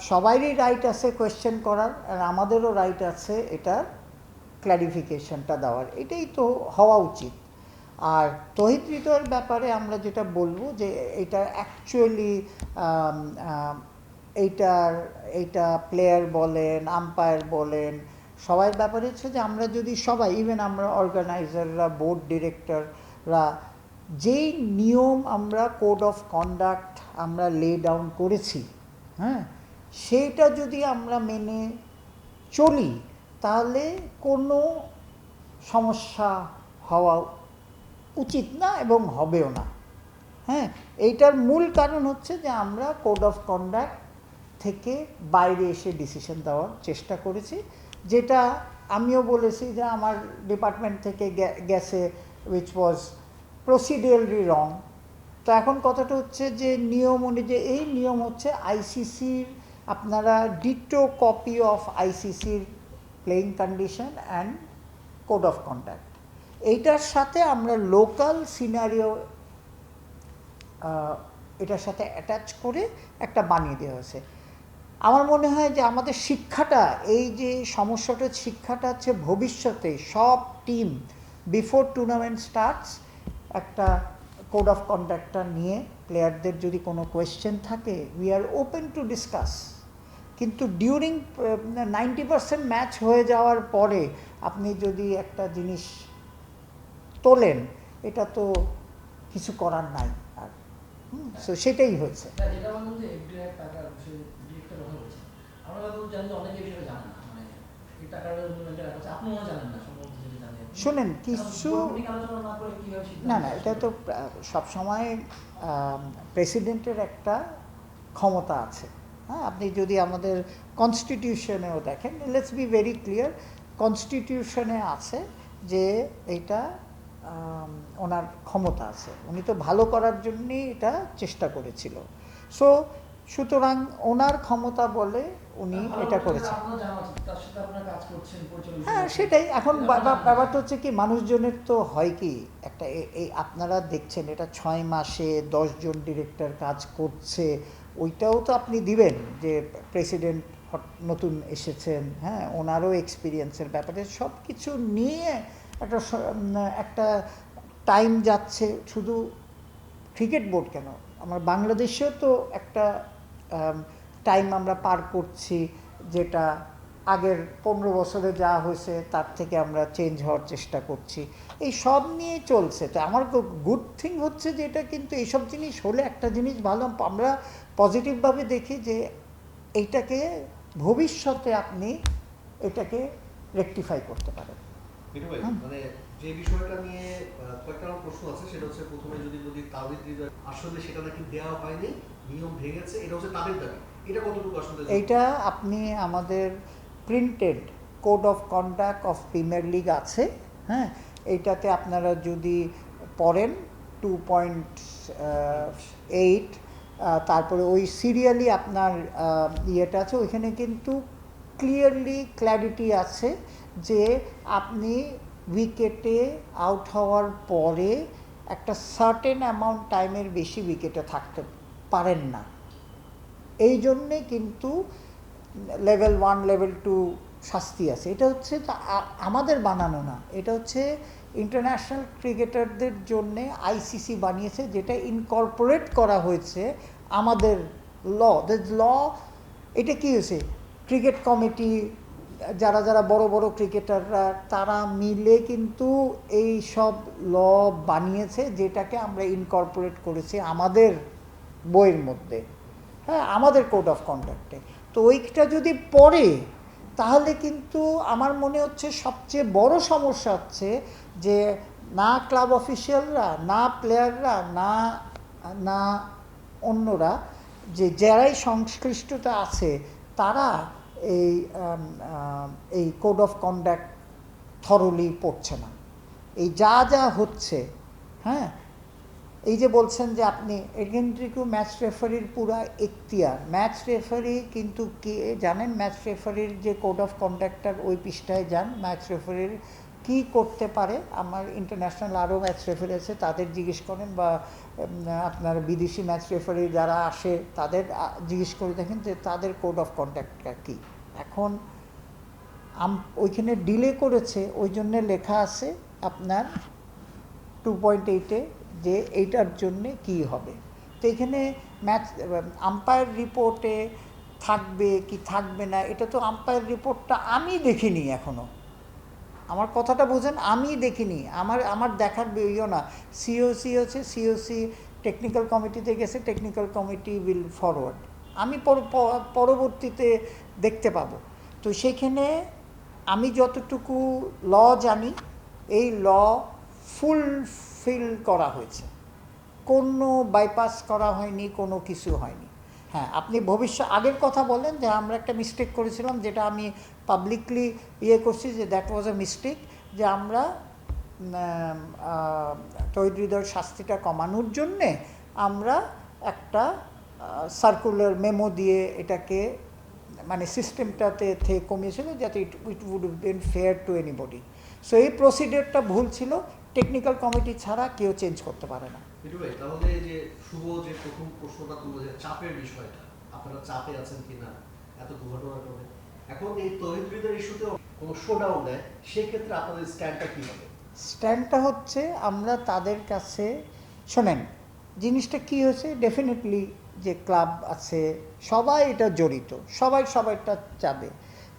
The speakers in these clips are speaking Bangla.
সবারই রাইট আছে কোয়েশ্চেন করার, আর আমাদেরও রাইট আছে এটার ক্ল্যারিফিকেশনটা দেওয়ার, এটাই তো হওয়া উচিত। আর তৌহিদ হৃদয়ের ব্যাপারে আমরা যেটা বলবো যে এটা অ্যাকচুয়ালি এইটা প্লেয়ার বলেন, আম্পায়ার বলেন, সবার ব্যাপারে হচ্ছে যে আমরা যদি সবাই, ইভেন আমরা অর্গানাইজাররা, বোর্ড ডিরেক্টররা, যেই নিয়ম আমরা কোড অফ কন্ডাক্ট আমরা লে ডাউন করেছি, হ্যাঁ, সেইটা যদি আমরা মেনে চলি তাহলে কোনো সমস্যা হওয়া উচিত না এবং হবেও না। হ্যাঁ, এইটার মূল কারণ হচ্ছে যে আমরা কোড অফ কন্ডাক্ট থেকে বাইরে এসে ডিসিশন দেওয়ার চেষ্টা করেছি, যেটা আমিও বলেছি যে আমার ডিপার্টমেন্ট থেকে গেছে, উইচ ওয়াজ প্রসিডিউরালি রং। তো এখন কথাটা হচ্ছে যে নিয়ম অনুযায়ী, এই নিয়ম হচ্ছে আইসিসির, আপনারা ডিটো কপি অফ আইসিসির playing condition and code of conduct, এইটার সাথে আমরা লোকাল সিনারিও এটার সাথে অ্যাটাচ করে একটা বানিয়ে দেওয়া হয়েছে। আমার মনে হয় যে আমাদের শিক্ষাটা, এই যে সমস্যাটার শিক্ষাটা হচ্ছে ভবিষ্যতে সব টিম বিফোর টুর্নামেন্ট স্টার্টস একটা কোড অফ কন্ডাক্টটা নিয়ে, প্লেয়ারদের যদি কোনো কোয়েশ্চেন থাকে we are open to discuss, কিন্তু ডিউরিং 90% ম্যাচ হয়ে যাওয়ার পরে আপনি যদি একটা জিনিস তোলেন, এটা তো কিছু করার নাই আর। সো সেটাই হয়েছে। শোনেন কিছু, না না, এটা তো সবসময় প্রেসিডেন্টের একটা ক্ষমতা আছে। হ্যাঁ, আপনি যদি আমাদের কনস্টিটিউশনেও দেখেন, লেটস বি ভেরি ক্লিয়ার, কনস্টিটিউশনে আছে যে এইটা ওনার ক্ষমতা আছে, উনি তো ভালো করার জন্যই এটা চেষ্টা করেছিল। সো সুতরাং ওনার ক্ষমতা বলে উনি এটা করেছেন। হ্যাঁ, সেটাই। এখন ব্যাপারটা হচ্ছে কি, মানুষজনের তো হয় কি, একটা এই আপনারা দেখছেন এটা 6 মাসে 10 জন ডিরেক্টর কাজ করছে, ওইটাও তো আপনি দিবেন যে প্রেসিডেন্ট নতুন এসেছেন, হ্যাঁ, ওনারও এক্সপিরিয়েন্সের ব্যাপারে সব কিছু নিয়ে একটা টাইম যাচ্ছে। শুধু ক্রিকেট বোর্ড কেন, আমার বাংলাদেশেও তো একটা টাইম আমরা পার করছি, যেটা আগের 15 বছরে যা হয়েছে তার থেকে আমরা চেঞ্জ হওয়ার চেষ্টা করছি, এই সব নিয়ে চলছে। তো আমার গুড থিং হচ্ছে যে এটা, কিন্তু এইসব জিনিস হলে একটা জিনিস ভালো, আমরা পজিটিভভাবে দেখি যে এইটাকে ভবিষ্যতে আপনি এটাকে রেকটিফাই করতে পারেন। মানে যে বিষয়টা নিয়ে কয়েকটা প্রশ্ন আছে, সেটা হচ্ছে প্রথমে যদি বলি তাওহীদ হৃদয় আসলে সেটা নাকি দেওয়া হয়নি, নিয়ম ভেঙেছে, এটা হচ্ছে তাদের দাবি, এটা কতটুকু আসলে? এইটা আপনি আমাদের printed code of conduct of premier league আছে, হ্যাঁ, এইটাতে আপনারা যদি পড়েন 2.8, তারপরে ওই সিরিয়ালি আপনার ইয়েটা আছে, ওইখানে কিন্তু ক্ল্যারিটি আছে যে আপনি উইকেটে আউট হওয়ার পরে একটা সার্টেন অ্যামাউন্ট টাইমের বেশি উইকেটে থাকতে পারেন না। এই জন্যে কিন্তু লেভেল 1 লেভেল 2 শাস্তি আছে। এটা হচ্ছে আমাদের বানানো না, এটা হচ্ছে ইন্টারন্যাশনাল ক্রিকেটারদের জন্যে আইসিসি বানিয়েছে, যেটা ইনকর্পোরেট করা হয়েছে আমাদের ল। এটা কী হয়েছে, ক্রিকেট কমিটি, যারা যারা বড় বড় ক্রিকেটাররা, তারা মিলে কিন্তু এই সব ল বানিয়েছে, যেটাকে আমরা ইনকর্পোরেট করেছি আমাদের বইয়ের মধ্যে, হ্যাঁ, আমাদের কোড অফ কন্ডাক্টে। তো ওইটা যদি পড়ে তাহলে কিন্তু আমার মনে হচ্ছে সবচেয়ে বড় সমস্যা হচ্ছে যে না ক্লাব অফিসিয়ালরা, না প্লেয়াররা, না অন্যরা, যে যারাই সংশ্লিষ্টতা আছে, তারা এই কোড অফ কন্ডাক্ট থরলি পড়ছে না। এই যা হচ্ছে, হ্যাঁ, এই যে বলছেন যে আপনি এগেন্ট্রিকু ম্যাচ রেফারির পুরা এখতিয়ার, ম্যাচ রেফারি কিন্তু কে জানেন, ম্যাচ রেফারির যে কোড অফ কন্ডাক্টার ওই পৃষ্ঠায় যান, ম্যাচ রেফারির কি করতে পারে, আমার ইন্টারন্যাশনাল আরও ম্যাচ রেফারি আছে, তাদের জিজ্ঞেস করেন, বা আপনার বিদেশি ম্যাচ রেফারি যারা আসে তাদের জিজ্ঞেস করে দেখেন যে তাদের কোড অফ কন্ডাক্টটা কী। এখন ওইখানে ডিলে করেছে, ওই জন্যে লেখা আছে আপনার 2.8-এ যে এইটার জন্যে কী হবে। তো এখানে ম্যাচ আম্পায়ার রিপোর্টে থাকবে কি থাকবে না, এটা তো আম্পায়ার রিপোর্টটা আমি দেখিনি এখনও। আমার কথাটা বোঝেন, আমি দেখিনি, আমার দেখার ইয়ে না। সিওসি হচ্ছে, সিওসি টেকনিক্যাল কমিটিতে গেছে, টেকনিক্যাল কমিটি উইল ফরওয়ার্ড, আমি পরবর্তীতে দেখতে পাবো। তো সেখানে আমি যতটুকু ল জানি, এই ল ফুলফিল করা হয়েছে, কোনো বাইপাস করা হয়নি, কোনো কিছু হয়নি। হ্যাঁ, আপনি আগের কথা বলেন যে আমরা একটা মিস্টেক করেছিলাম, যেটা আমি পাবলিকলি করছি, যে দ্যাট ওয়াজ আ মিস্টেক, যে আমরা তহিদ হৃদয়ের শাস্তিটা কমানোর জন্যে আমরা একটা সার্কুলার মেমো দিয়ে এটাকে মানে সিস্টেমটাতে কমিয়েছিল, যাতে it would been fair to anybody. So এই প্রসিডিওরটা ভুল ছিল, টেকনিক্যাল কমিটি ছাড়া কেউ চেঞ্জ করতে পারে না। তাহলে যে শুভ যে প্রথম প্রশ্নটা তুললো যে চাপের বিষয়টা, আপনারা চাপে আছেন কিনা এত দুর্ঘটনা করে, এখন এই তহিদ হৃদয়ের ইস্যুতে কোনো শোডাউন দেয়, সেক্ষেত্রে আপনাদের স্ট্যান্ডটা কী হবে? স্ট্যান্ডটা হচ্ছে, আমরা তাদের কাছে শোনেন জিনিসটা কী হয়েছে, ডেফিনেটলি যে ক্লাব আছে সবাই এটা জড়িত, সবাইটা চাবে,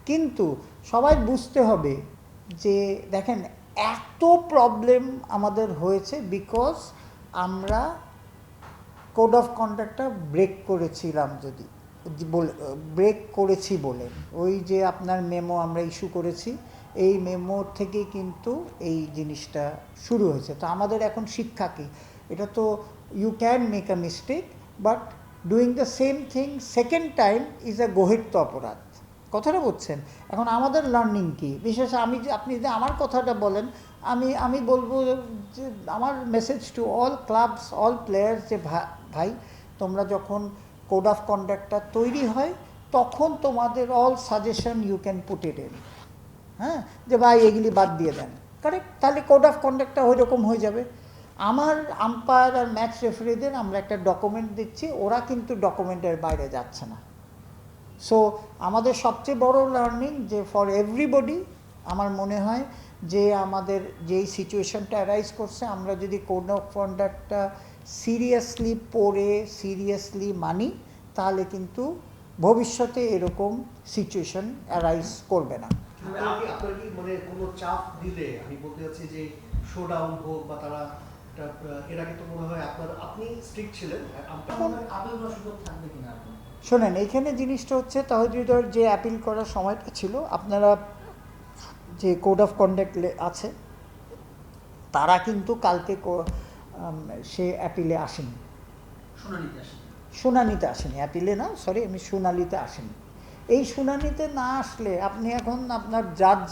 কিন্তু সবাই বুঝতে হবে যে দেখেন এত প্রবলেম আমাদের হয়েছে বিকজ আমরা কোড অফ কন্ডাক্টটা ব্রেক করেছিলাম, যদি ব্রেক করেছি বলে ওই যে আপনার মেমো আমরা ইস্যু করেছি, এই মেমোর থেকে কিন্তু এই জিনিসটা শুরু হয়েছে। তো আমাদের এখন শিক্ষা কি, এটা তো you can make a mistake, but doing the same thing second time is a গহিত অপরাধ। কথাটা বুঝছেন? এখন আমাদের লার্নিং কি, বিশেষ আপনি যদি আমার কথাটা বলেন, আমি বলবো যে আমার message to all clubs, all players, যে ভাই তোমরা যখন কোড অফ কন্ডাক্টটা তৈরি হয় তখন তোমাদের all suggestion you can put it in, হ্যাঁ, যে ভাই এগুলি বাদ দিয়ে দেন, কারেক্ট, তাহলে কোড অফ কন্ডাক্টটা ওই রকম হয়ে যাবে। আমার আম্পায়ার আর ম্যাচ রেফারিদের আমরা একটা ডকুমেন্ট দিচ্ছি, ওরা কিন্তু ডকুমেন্টের বাইরে যাচ্ছে না। সো আমাদের সবচেয়ে বড় লার্নিং যে ফর এভরিবডি, আমার মনে হয় যে আমাদের যেই সিচুয়েশনটা অ্যারাইজ করছে, আমরা যদি কোড অফ কন্ডাক্টটা সিরিয়াসলি পড়ে সিরিয়াসলি মানি, তাহলে কিন্তু ভবিষ্যতে এরকম সিচুয়েশন অ্যারাইজ করবে না। আপনার কি মানে কোনো চাপ দিলে, আমি বলতে চাচ্ছি যে শোডাউন হোক বা তারা, এর আগে তো মনে হয় আপনি স্ট্রিক্ট ছিলেন, শোনেন এইখানে জিনিসটা হচ্ছে তহিদ হৃদয়ের যে অ্যাপিল করার সময়টা ছিল, আপনারা যে কোড অফ কন্ডাক্ট আছে তারা কিন্তু কালকে সে অ্যাপিলে আসেনি, শুনানিতে আসেনি, অ্যাপিলে না, সরি, আমি শুনানিতে আসেনি। এই শুনানিতে না আসলে আপনি এখন আপনার জাজ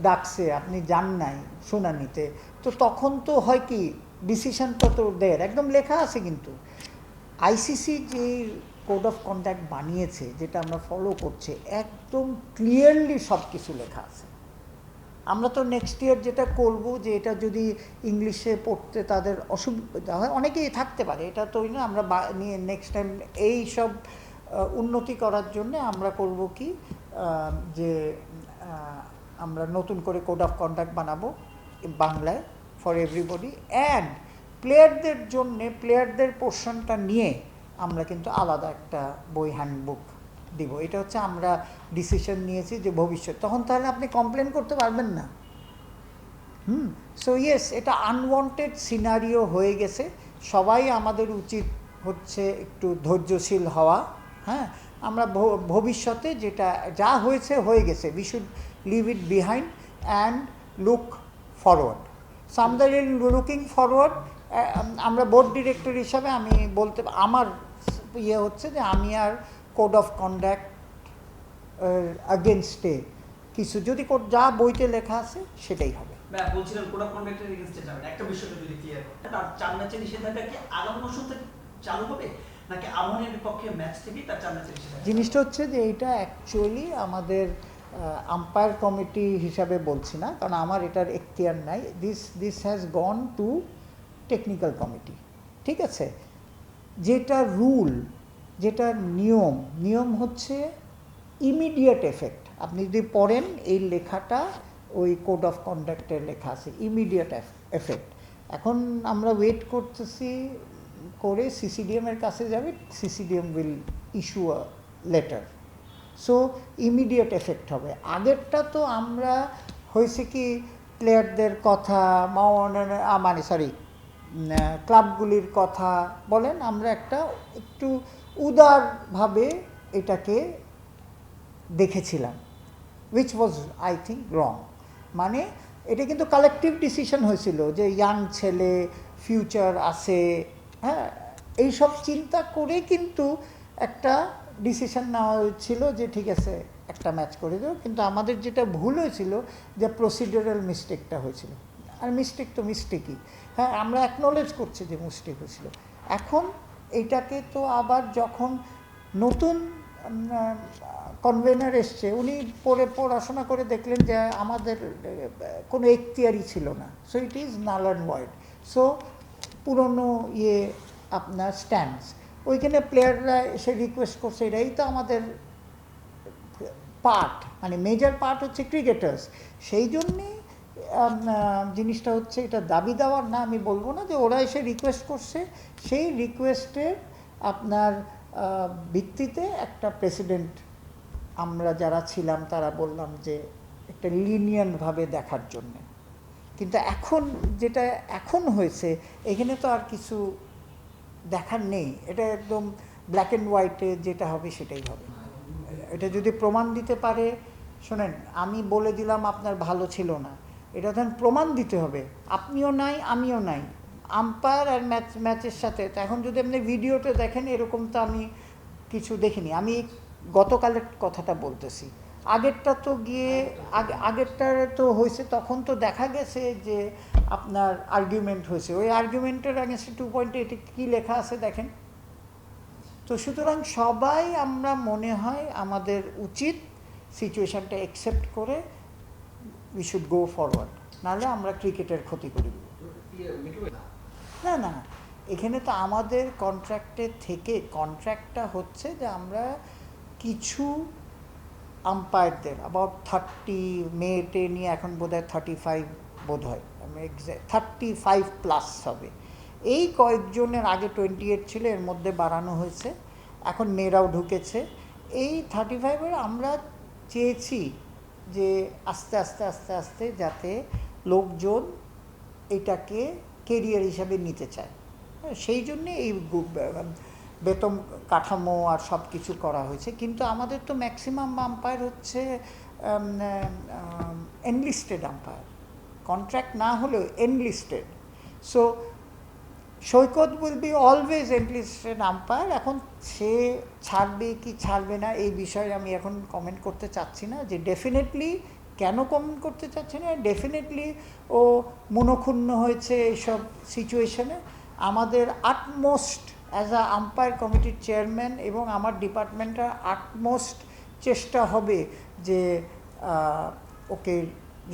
ডাকছে, আপনি যান নাই শুনানিতে, তো তখন তো হয় কি, ডিসিশনটা তো দেয় একদম লেখা আছে, কিন্তু আইসিসি যে কোড অফ কন্ডাক্ট বানিয়েছে, যেটা আমরা ফলো করছি, একদম ক্লিয়ারলি সব কিছু লেখা আছে। আমরা তো নেক্সট ইয়ার যেটা করব, যে এটা যদি ইংলিশে পড়তে তাদের অসুবিধা হয়, অনেকেই থাকতে পারে, এটা তো না, আমরা নিয়ে নেক্সট টাইম এই সব উন্নতি করার জন্য আমরা করব কি, যে আমরা নতুন করে কোড অফ কন্ডাক্ট বানাবো বাংলায় ফর এভরিবডি, অ্যান্ড প্লেয়ারদের জন্যে, প্লেয়ারদের পোর্শনটা নিয়ে আমরা কিন্তু আলাদা একটা বই হ্যান্ডবুক দিব। এটা হচ্ছে আমরা ডিসিশন নিয়েছি যে ভবিষ্যৎ, তখন তাহলে আপনি কমপ্লেন করতে পারবেন না। সো ইয়েস, এটা আনওয়ান্টেড সিনারিও হয়ে গেছে, সবাই আমাদের উচিত হচ্ছে একটু ধৈর্যশীল হওয়া। হ্যাঁ, আমরা ভবিষ্যতে যেটা যা হয়েছে হয়ে গেছে, we should leave it behind and look forward. সামদার লুকিং ফরওয়ার্ড, আমরা বোর্ড ডিরেক্টর হিসাবে আমি বলতে, আমার হচ্ছে যে আমি আর কোড অফ কন্ডাক্ট আগেনস্টে কিছু, যদি যা বইতে লেখা আছে সেটাই হবে। বলছিলেন কোড অফ কন্ডাক্টের এগেইনস্টে যাবেন, একটা বিষয়টা যদি ক্লিয়ার করেন, তার 4 ম্যাচের নিষেধাজ্ঞা কি আগামী মৌসুম থেকে চালু হবে, নাকি আমনের বিপক্ষে ম্যাচ থেকেই তার 4 ম্যাচের নিষেধাজ্ঞা? জিনিসটা হচ্ছে যে এটা অ্যাকচুয়ালি আমাদের আম্পায়ার কমিটি হিসাবে বলছি না, কারণ আমার এটার এখতিয়ার নাই। This has gone to technical committee, ঠিক আছে। যেটা রুল, যেটা নিয়ম হচ্ছে ইমিডিয়েট এফেক্ট। আপনি যদি পড়েন এই লেখাটা ওই কোড অফ কন্ডাক্টের লেখা আছে, ইমিডিয়েট এফেক্ট। এখন আমরা ওয়েট করতেছি করে সিসিডিএমের কাছে যাবে, CCDM will issue a letter, so immediate effect হবে। আগেরটা তো আমরা হয়েছে কি প্লেয়ারদের কথা মানে ক্লাবগুলির কথা বলেন, আমরা একটা একটু উদারভাবে এটাকে দেখেছিলাম, উইচ ওয়াজ আই থিঙ্ক রং। মানে এটা কিন্তু কালেকটিভ ডিসিশন হয়েছিল যে ইয়াং ছেলে, ফিউচার আছে, হ্যাঁ, এইসব চিন্তা করে কিন্তু একটা ডিসিশন নেওয়া হয়েছিল যে ঠিক আছে একটা ম্যাচ করে দেবো। কিন্তু আমাদের যেটা ভুল হয়েছিল যে প্রসিডিউরাল মিস্টেকটা হয়েছিল, আর মিস্টেক তো মিস্টেকই, হ্যাঁ, আমরা অ্যাকনোলেজ করছি যে মিস্টেক হয়েছিল। এখন এইটাকে তো আবার যখন নতুন কনভেনার এসছে, উনি পড়াশোনা করে দেখলেন যে আমাদের কোনো এখতিয়ারই ছিল না, so it is null and void. So পুরনো আপনার স্ট্যান্ডস, ওইখানে প্লেয়াররা এসে রিকোয়েস্ট করছে, এটাই তো আমাদের পার্ট, মানে মেজর পার্ট হচ্ছে ক্রিকেটার্স। সেই জন্যে জিনিসটা হচ্ছে, এটা দাবি দেওয়ার না, আমি বলবো না, যে ওরা এসে রিকোয়েস্ট করছে, সেই রিকোয়েস্টের আপনার ভিত্তিতে একটা প্রেসিডেন্ট আমরা যারা ছিলাম তারা বললাম যে একটা লিনিয়েন্টভাবে দেখার জন্যে। কিন্তু এখন যেটা এখন হয়েছে, এখানে তো আর কিছু দেখার নেই, এটা একদম ব্ল্যাক অ্যান্ড হোয়াইটে যেটা হবে সেটাই হবে। এটা যদি প্রমাণ দিতে পারে, শোনেন আমি বলে দিলাম আপনার ভালো ছিল না, এটা ধরেন প্রমাণ দিতে হবে, আপনিও নাই আমিও নাই, আম্পায়ার আর ম্যাচের সাথে। তো এখন যদি আপনি ভিডিওতে দেখেন, এরকম তো আমি কিছু দেখিনি। আমি গতকালের কথাটা বলতেছি, আগেরটা তো আগেরটার তো হয়েছে, তখন তো দেখা গেছে যে আপনার আর্গুমেন্ট হয়েছে, ওই আর্গুমেন্টের আগেন্সে 2.8 কী লেখা আছে দেখেন। তো সুতরাং সবাই আমরা মনে হয় আমাদের উচিত সিচুয়েশানটা অ্যাকসেপ্ট করে উই শুড গো ফরওয়ার্ড, নাহলে আমরা ক্রিকেটের ক্ষতি করি। না, এখানে তো আমাদের কন্ট্রাক্টের থেকে, কন্ট্রাক্টটা হচ্ছে যে আমরা কিছু আম্পায়ারদের অ্যাবাউট 30 মেয়েটে নিয়ে এখন বোধহয় 35 বোধ হয়, আমি 35+ হবে। এই কয়েকজনের আগে 28 ছিল, এর মধ্যে বাড়ানো হয়েছে, এখন মেয়েরাও ঢুকেছে। এই 35-এর আমরা চেয়েছি যে আস্তে আস্তে যাতে লোকজন এটাকে কেরিয়ার হিসাবে নিতে চায়, সেই জন্যে এই বেতন কাঠামো আর সব কিছু করা হয়েছে। কিন্তু আমাদের তো ম্যাক্সিমাম আম্পায়ার হচ্ছে এনলিস্টেড আম্পায়ার, কন্ট্রাক্ট না হলেও enlisted. So Saikat will be always enlisted umpire. এখন সে ছাড়বে কি ছাড়বে না এই বিষয়ে আমি এখন কমেন্ট করতে চাচ্ছি না, যে ডেফিনেটলি কেন কমেন্ট করতে চাচ্ছি না, ডেফিনেটলি ও মনক্ষুণ্ণ হয়েছে এইসব সিচুয়েশনে। আমাদের আটমোস্ট অ্যাজ আ আম্পায়ার কমিটির চেয়ারম্যান এবং আমার ডিপার্টমেন্টের আটমোস্ট চেষ্টা হবে যে ওকে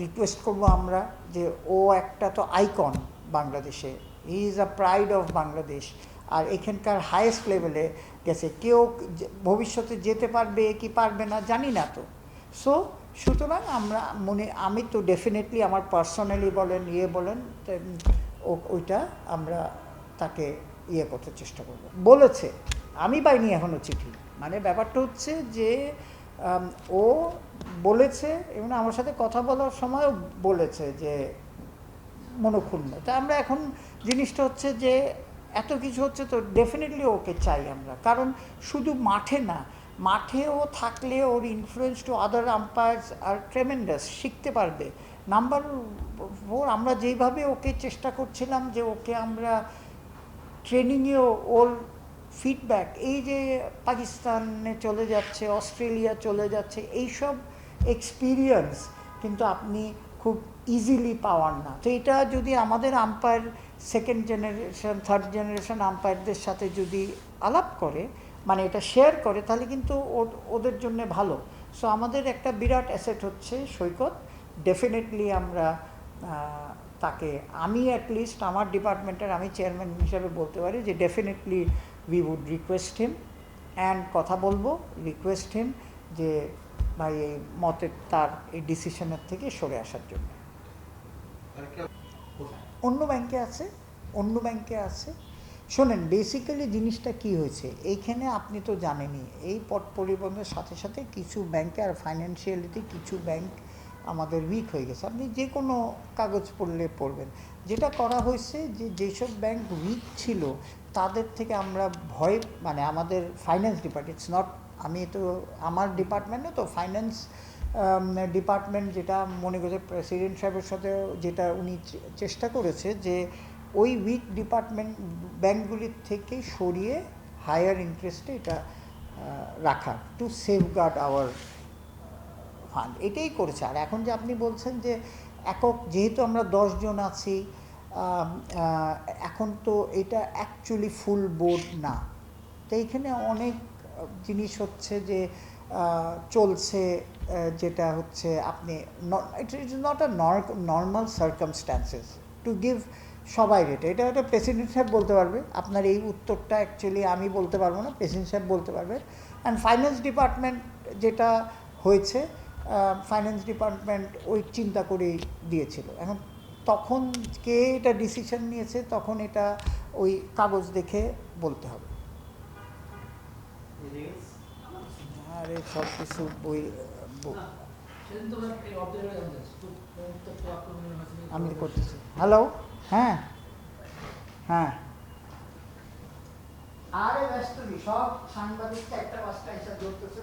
রিকোয়েস্ট করবো আমরা, যে ও একটা তো আইকন বাংলাদেশে, he is a pride of Bangladesh, আর এখানকার হায়েস্ট লেভেলে গেছে। কেউ ভবিষ্যতে যেতে পারবে কি পারবে না জানি না তো। সো সুতরাং আমি তো ডেফিনেটলি আমার পার্সোনালি বলেন বলেন ওইটা আমরা তাকে করতে চেষ্টা করব। বলেছে, আমি পাইনি এখনও চিঠি, মানে ব্যাপারটা হচ্ছে যে ও বলেছে এবং আমার সাথে কথা বলার সময়ও বলেছে যে মনক্ষুণ্ণ। তা আমরা এখন জিনিসটা হচ্ছে যে এত কিছু হচ্ছে, তো ডেফিনেটলি ওকে চাই আমরা, কারণ শুধু মাঠে না, মাঠেও থাকলে ওর ইনফ্লুয়েন্স টু আদার আম্পায়ার্স আর ট্রেমেন্ডাস, শিখতে পারবে। নাম্বার 4, আমরা যেইভাবে ওকে চেষ্টা করছিলাম যে ওকে আমরা ট্রেনিংয়েও ওর ফিডব্যাক, এই যে পাকিস্তানে চলে যাচ্ছে, অস্ট্রেলিয়া চলে যাচ্ছে, এইসব এক্সপিরিয়েন্স কিন্তু আপনি খুব ইজিলি পাওয়ার না। তো এটা যদি আমাদের umpire second generation, third generation আম্পায়ারদের সাথে যদি আলাপ করে, মানে এটা শেয়ার করে, তাহলে কিন্তু ওদের জন্য ভালো। সো আমাদের একটা বিরাট অ্যাসেট হচ্ছে সৈকত। ডেফিনেটলি আমরা তাকে, আমি অ্যাটলিস্ট আমার ডিপার্টমেন্টের আমি চেয়ারম্যান হিসাবে বলতে পারি যে definitely we would request him and কথা বলবো, রিকোয়েস্ট হিম যে ভাই এই মতের তার এই ডিসিশনের থেকে সরে আসার জন্য। অন্য ব্যাংকে আছে, অন্য ব্যাংকে আছে। শোনেন, বেসিক্যালি জিনিসটা কি হয়েছে এইখানে আপনি তো জানেনই, এই পট পরিবর্তনের সাথে সাথে কিছু ব্যাংকে আর ফাইন্যান্সিয়ালিতে কিছু ব্যাংক আমাদের উইক হয়ে গেছে। আপনি যে কোনো কাগজ পড়লে পড়বেন, যেটা করা হয়েছে যে যেসব ব্যাংক উইক ছিল তাদের থেকে আমরা ভয়, মানে আমাদের ফাইন্যান্স ডিপার্টমেন্ট, ইটস নট, আমি তো আমার ডিপার্টমেন্টে তো ফাইন্যান্স ডিপার্টমেন্ট যেটা মনে করছে প্রেসিডেন্ট সাহেবের সাথে যেটা উনি চেষ্টা করেছে যে ওই উইক ডিপার্টমেন্ট ব্যাংকগুলির থেকে সরিয়ে হায়ার ইন্টারেস্টে এটা রাখা, টু সেফগার্ড আওয়ার ফান্ড, এটাই করেছে। আর এখন যে আপনি বলছেন যে একক, যেহেতু আমরা 10 জন আছি, এখন তো এটা অ্যাকচুয়ালি ফুল বোর্ড না, তো এইখানে অনেক জিনিস হচ্ছে যে চলছে, যেটা হচ্ছে আপনি, it is not a normal circumstances to give সবাই রেটে, এটা একটা প্রেসিডেন্ট সাহেব বলতে পারবে, আপনার এই উত্তরটা অ্যাকচুয়ালি আমি বলতে পারবো না, প্রেসিডেন্ট সাহেব বলতে পারবে। অ্যান্ড ফাইন্যান্স ডিপার্টমেন্ট যেটা হয়েছে, ফাইন্যান্স ডিপার্টমেন্ট ওই চিন্তা করেই দিয়েছিল। এখন তখন কে এটা ডিসিশন নিয়েছে, তখন এটা ওই কাগজ দেখে বলতে হবে। আরে সব কিছু বই আমি করতেছি। হ্যালো, হ্যাঁ হ্যাঁ, আরে ব্যস্ত সব সাংবাদিকটা একটা 5টা এসে ধরতেছে।